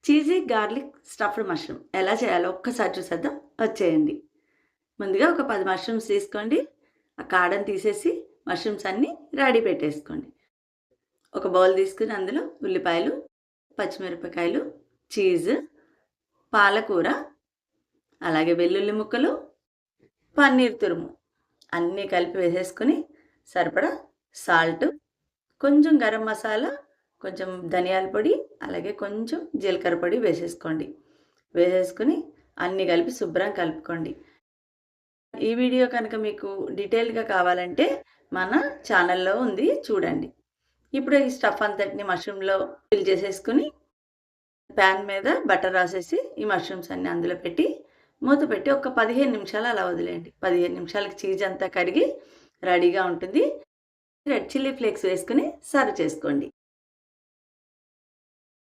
Cheesy garlic stuffed mushroom ఎలా చేయాలో ఒక్కసారి చూసేద్దాం. వచ్చేయండి. ముందుగా ఒక 10 మష్రూమ్స్ తీసుకోండి. ఆ కాడని తీసేసి మష్రూమ్స్ అన్నీ రెడీ పెట్టేసుకోండి. ఒక బౌల్ తీసుకుని అందులో ఉల్లిపాయలు, పచ్చిమిరపకాయలు, చీజ్, పాలకూర, అలాగే వెల్లుల్లి ముక్కలు, పన్నీర్ తురుము అన్నీ కలిపి వేసేసుకొని సరిపడా సాల్ట్, కొంచెం గరం మసాలా, కొంచెం ధనియాల పొడి, అలాగే కొంచెం జీలకర్ర పొడి వేసేసుకోండి. వేసేసుకొని అన్నీ కలిపి శుభ్రం కలుపుకోండి. ఈ వీడియో కనుక మీకు డీటెయిల్‌గా కావాలంటే మన ఛానల్‌లో ఉంది చూడండి. ఇప్పుడు ఈ స్టఫ్ అంతటిని మష్రూమ్‌లో ఫిల్ చేసేసుకొని ప్యాన్ మీద బటర్ రాసేసి ఈ మష్రూమ్స్ అన్నీ అందులో పెట్టి మూత పెట్టి ఒక 15 నిమిషాలు అలా వదిలేయండి. 15 నిమిషాలకి చీజ్ అంతా కరిగి రెడీగా ఉంటుంది. రెడ్ చిల్లీ ఫ్లేక్స్ వేసుకొని సర్వ్ చేసుకోండి.